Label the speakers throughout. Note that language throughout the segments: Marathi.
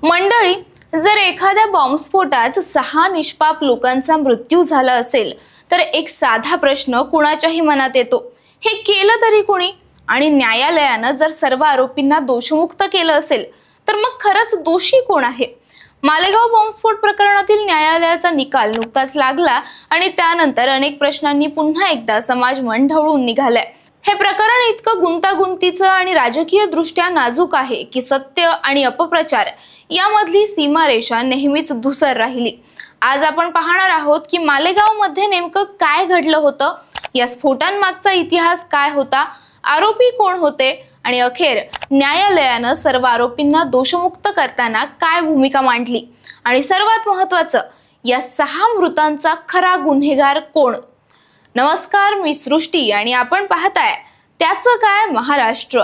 Speaker 1: मंडळी, जर एखाद्या बॉम्बस्फोटात 6 निष्पाप लोकांचा मृत्यू झाला असेल तर एक साधा प्रश्न कुणाच्याही मनात येतो, हे केलं तरी कोणी? आणि न्यायालयानं जर सर्व आरोपींना दोषमुक्त केलं असेल तर मग खरंच दोषी कोण आहे? मालेगाव बॉम्बस्फोट प्रकरणातील न्यायालयाचा निकाल नुकताच लागला आणि त्यानंतर अनेक प्रश्नांनी पुन्हा एकदा समाज मन ढवळून निघालाय। हे प्रकरण इतकं गुंतागुंतीचं आणि राजकीय दृष्ट्या नाजूक आहे की सत्य आणि अपप्रचार यामधली सीमारेषा नेहमीच धुसर राहिली। आज आपण पाहणार आहोत की मालेगाव मध्ये नेमकं काय घडलं होतं, या स्फोटांमागचा इतिहास काय होता, आरोपी कोण होते आणि अखेर न्यायालयानं सर्व आरोपींना दोषमुक्त करताना काय भूमिका मांडली आणि सर्वात महत्त्वाचं, या 6 मृतांचा खरा गुन्हेगार कोण? नमस्कार, मी सृष्टी आणि आपण पाहताय त्याचं काय महाराष्ट्र।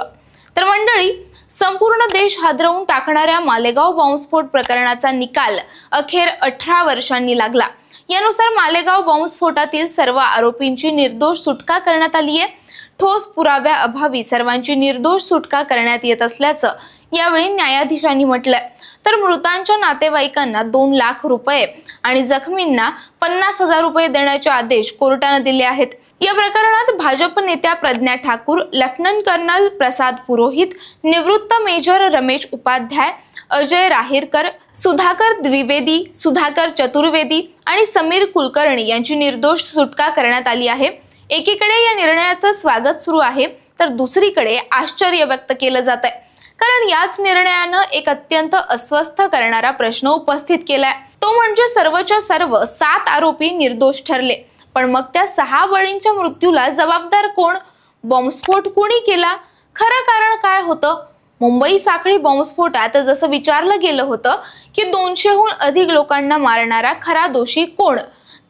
Speaker 1: तर मंडळी, संपूर्ण देश हादरवून टाकणाऱ्या मालेगाव बॉम्बस्फोट प्रकरणाचा निकाल अखेर 18 वर्षांनी लागला। यानुसार मालेगाव बॉम्बस्फोटातील सर्व आरोपींची निर्दोष सुटका करण्यात आली आहे। ठोस पुराव्याअभावी सर्वांची निर्दोष सुटका करण्यात येत असल्याचं यावेळी न्यायाधीशांनी म्हटलंय। तर मृतांच्या नातेवाईकांना 2 लाख रुपये आणि जखमींना 50,000 रुपये देण्याचे आदेश कोर्टाने दिले आहेत। या प्रकरणात भाजप नेत्या प्रज्ञा ठाकूर, लेफ्टनंट कर्नल प्रसाद पुरोहित, निवृत्त मेजर रमेश उपाध्याय, अजय राहिरकर, सुधाकर द्विवेदी, सुधाकर चतुर्वेदी आणि समीर कुलकर्णी यांची निर्दोष सुटका करण्यात आली आहे। एकीकडे या निर्णयाचं स्वागत सुरू आहे तर दुसरीकडे आश्चर्य व्यक्त केलं जात आहे, कारण याच निर्णयानं एक अत्यंत अस्वस्थ करणारा प्रश्न उपस्थित केलाय। तो म्हणजे सर्वच्या सर्व 7 आरोपी निर्दोष ठरले, पण मग त्या 6 बळींच्या मृत्यूला जबाबदार कोण? बॉम्बस्फोट कोणी केला? खरं कारण काय होतं? मुंबई साखळी बॉम्बस्फोटात जसं विचारलं गेलं होतं की 200हून अधिक लोकांना मारणारा खरा दोषी कोण,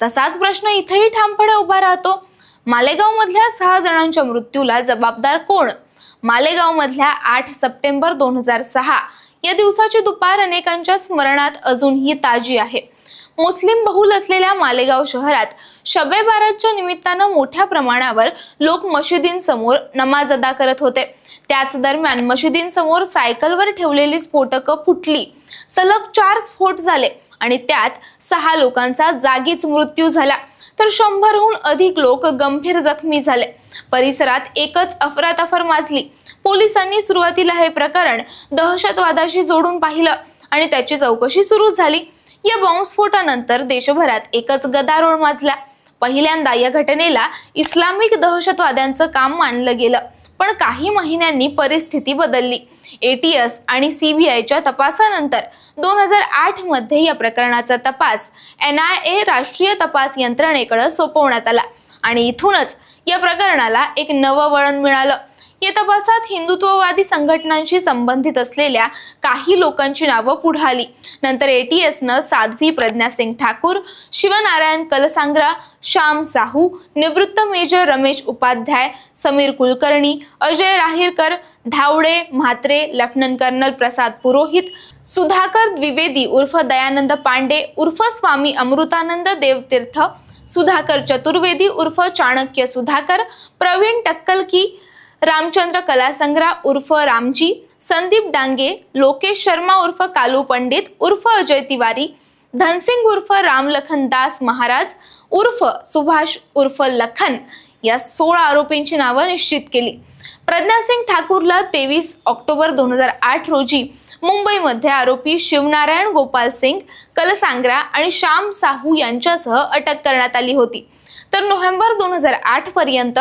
Speaker 1: तसाच प्रश्न इथेही ठामपणे उभा राहतो। मालेगाव मधल्या 6 जणांच्या मृत्यूला जबाबदार कोण? मालेगाव मधल्या 8 सप्टेंबर 2006 या दिवसाची दुपार अनेकांच्या स्मरणात अजूनही ताजी आहे। मुस्लिम बहुल असलेल्या मालेगाव शहरात शबे बारातच्या निमित्तानं मोठ्या प्रमाणावर लोक मशिदींसमोर नमाज अदा करत होते। त्याच दरम्यान मशिदींसमोर सायकलवर ठेवलेली स्फोटकं फुटली। सलग 4 स्फोट झाले आणि त्यात 6 लोकांचा जागीच मृत्यू झाला, तर 100हून अधिक लोक गंभीर जखमी झाले। परिसरात एकच अफरातफर माजली। पोलिसांनी सुरुवातीला हे प्रकरण दहशतवादाशी जोडून पाहिलं आणि त्याची चौकशी सुरू झाली। या बॉम्बस्फोटानंतर देशभरात एकच गदारोळ माजला। पहिल्यांदा या घटनेला इस्लामिक दहशतवाद्यांचं काम मानलं गेलं, पण काही महिन्यांनी परिस्थिती बदलली। ATS आणि CBIच्या तपासानंतर 2008 मध्ये या प्रकरणाचा तपास NIA राष्ट्रीय तपास यंत्रणेकडे सोपवण्यात आला आणि इथूनच या प्रकरणाला एक नवं वळण मिळालं। या तपासात हिंदुत्ववादी संघटनांशी संबंधित असलेल्या काही लोकांची नावं पुढे आली। नंतर ATSनं साध्वी प्रज्ञा सिंग ठाकूर, शिवनारायण कलसांग्रा, श्याम साहू, निवृत्त major Ramesh Upadhyay, Sameer Kulkarni, Ajay Rahirkar, Dhawade Mhatre, lieutenant colonel Prasad Purohit, Sudhakar Dwivedi उर्फ दयानंद पांडे उर्फ स्वामी अमृतानंद देवतीर्थ, सुधाकर चतुर्वेदी उर्फ चाणक्य सुधाकर, प्रवीण टक्कलकी, रामचंद्र कलासंग्रा उर्फ रामजी, संदीप डांगे, लोकेश शर्मा उर्फ कालू पंडित उर्फ अजय तिवारी, धनसिंग उर्फ रामलखन दास महाराज उर्फ सुभाष उर्फ लखन या 16 आरोपींची नावं निश्चित केली। प्रज्ञा सिंग ठाकूरला 23 ऑक्टोबर 2008 रोजी मुंबईमध्ये आरोपी शिवनारायण गोपाल सिंग कलसांग्रा आणि श्याम साहू यांच्यासह अटक करण्यात आली होती। तर नोव्हेंबर 2008 पर्यंत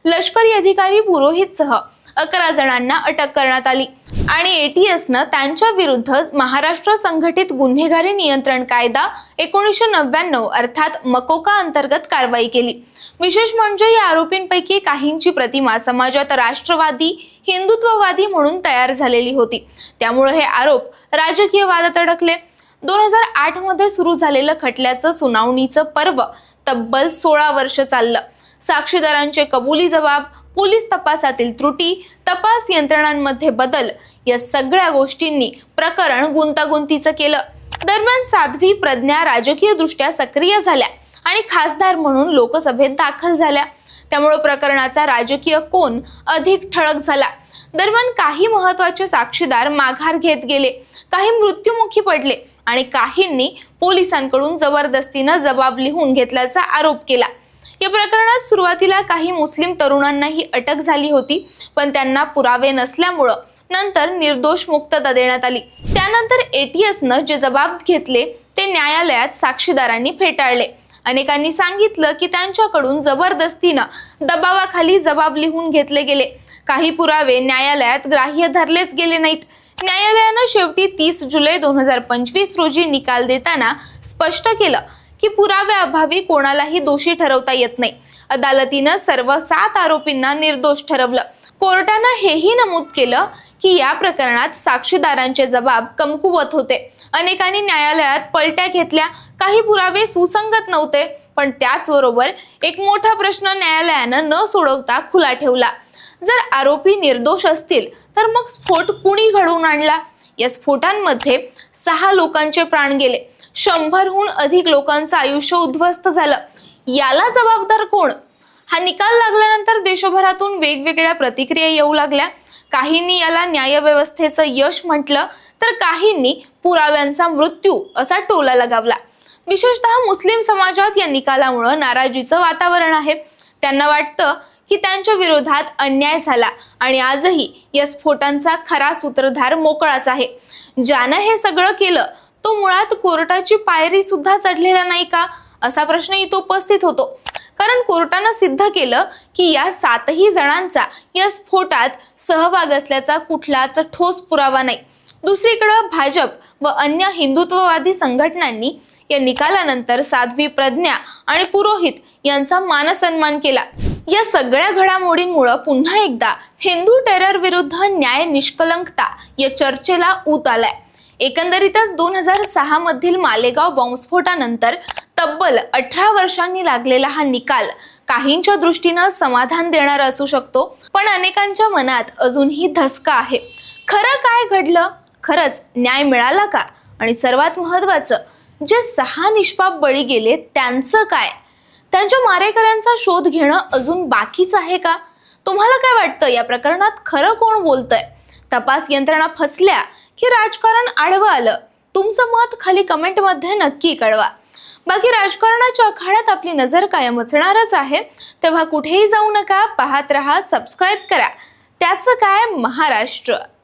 Speaker 1: लष्करी अधिकारी पुरोहितसह 11 जणांना अटक करण्यात आली आणि ATSनं त्यांच्या विरुद्ध महाराष्ट्र संघटित गुन्हेगारी नियंत्रण कायदा 1999 अर्थात मकोका अंतर्गत कारवाई केली। विशेष म्हणजे या आरोपींपैकी काहींची प्रतिमा समाजात राष्ट्रवादी हिंदुत्ववादी म्हणून तयार झालेली होती, त्यामुळे हे आरोप राजकीय वादात अडकले। 2008 मध्ये सुरू झालेलं खटल्याचं सुनावणीचं पर्व तब्बल 16 वर्ष चाललं। साक्षीदारांचे कबुली जबाब, पोलीस तपासातील त्रुटी, तपास यंत्रणांमध्ये बदल या सगळ्या गोष्टींनी प्रकरण गुंतागुंतीचं केलं। दरम्यान साध्वी प्रज्ञा राजकीय दृष्ट्या सक्रिय झाल्या आणि खासदार म्हणून लोकसभेत दाखल झाल्या, त्यामुळे प्रकरणाचा राजकीय कोन अधिक ठळक झाला। दरम्यान काही महत्त्वाचे साक्षीदार माघार घेत गेले, काही मृत्युमुखी पडले आणि काहींनी पोलिसांकडून जबरदस्तीने जबाब लिहून घेतल्याचा आरोप केला। या प्रकरणात सुरुवातीला काही मुस्लिम तरुणांनाही अटक झाली होती, पण त्यांना पुरावे नसल्यामुळे नंतर निर्दोष मुक्तता देण्यात आली। त्यानंतर ATSनं जे जबाब घेतले ते न्यायालयात साक्षीदारांनी फेटाळले। अनेकांनी सांगितलं की त्यांच्याकडून जबरदस्तीनं दबावाखाली जबाब लिहून घेतले गेले। काही पुरावे न्यायालयात ग्राह्य धरलेच गेले नाहीत। न्यायालयानं शेवटी 30 जुलै 2025 रोजी निकाल देताना स्पष्ट केलं की पुराव्याअभावी कोणालाही दोषी ठरवता येत नाही। अदालतीनं सर्व 7 आरोपींना निर्दोष ठरवलं। कोर्टानं हेही नमूद केलं की या प्रकरणात साक्षीदारांचे जबाब कमकुवत होते। अनेकांनी न्यायालयात पलट्या घेतल्या, काही पुरावे सुसंगत नव्हते, पण त्याचबरोबर एक मोठा प्रश्न न्यायालयानं न सोडवता खुला ठेवला। जर आरोपी निर्दोष असतील तर मग स्फोट कुणी घडवून आणला? या स्फोटांमध्ये 6 लोकांचे प्राण गेले, 100हून अधिक लोकांचं आयुष्य उद्ध्वस्त झालं। याला जबाबदार कोण? हा निकाल लागल्यानंतर देशभरातून वेगवेगळ्या प्रतिक्रिया येऊ लागल्या। काहींनी याला न्यायव्यवस्थेचं यश म्हटलं, तर काहींनी पुराव्यांचा मृत्यू असा टोला लगावला। विशेषतः मुस्लिम समाजात या निकालामुळे नाराजीचं वातावरण आहे। त्यांना वाटतं की त्यांच्या विरोधात अन्याय झाला आणि आजही या स्फोटांचा खरा सूत्रधार मोकळाच आहे। ज्यानं हे सगळं केलं तो मुळात कोर्टाची पायरी सुद्धा चढलेला नाही का, असा प्रश्न इथं उपस्थित होतो। कारण कोर्टानं सिद्ध केलं की या 7ही जणांचा या स्फोटात सहभाग असल्याचा कुठलाच ठोस पुरावा नाही। दुसरीकडे भाजप व अन्य हिंदुत्ववादी संघटनांनी या निकालानंतर साध्वी प्रज्ञा आणि पुरोहित यांचा मानसन्मान केला। या सगळ्या घडामोडींमुळे पुन्हा एकदा हिंदू टेरर विरुद्ध न्याय निष्कलंकता या चर्चेला ऊत आलाय। एकंदरीतच 2006 मधील मालेगाव बॉम्बस्फोटानंतर तब्बल 18 वर्षांनी लागलेला हा निकाल काहींच्या दृष्टीने समाधान देणारा असू शकतो, पण अनेकांच्या मनात अजूनही धसका आहे। खरं काय घडलं? खरंच न्याय मिळाला का? आणि सर्वात महत्त्वाचं, जे 6 निष्पाप बळी गेले त्यांचं काय? त्यांच्या मारेकऱ्यांचा शोध घेणं अजून बाकीच आहे का? तुम्हाला काय वाटतं, या प्रकरणात खरं कोण बोलतंय? तपास यंत्रणा फसल्या की राजकारण आडवं आलं? तुमचं मत खाली कमेंटमध्ये नक्की कळवा। बाकी राजकारणाच्या आखाड्यात आपली नजर कायम असणारच आहे, तेव्हा कुठेही जाऊ नका, पाहत रहा, सबस्क्राईब करा। त्याचं काय महाराष्ट्र।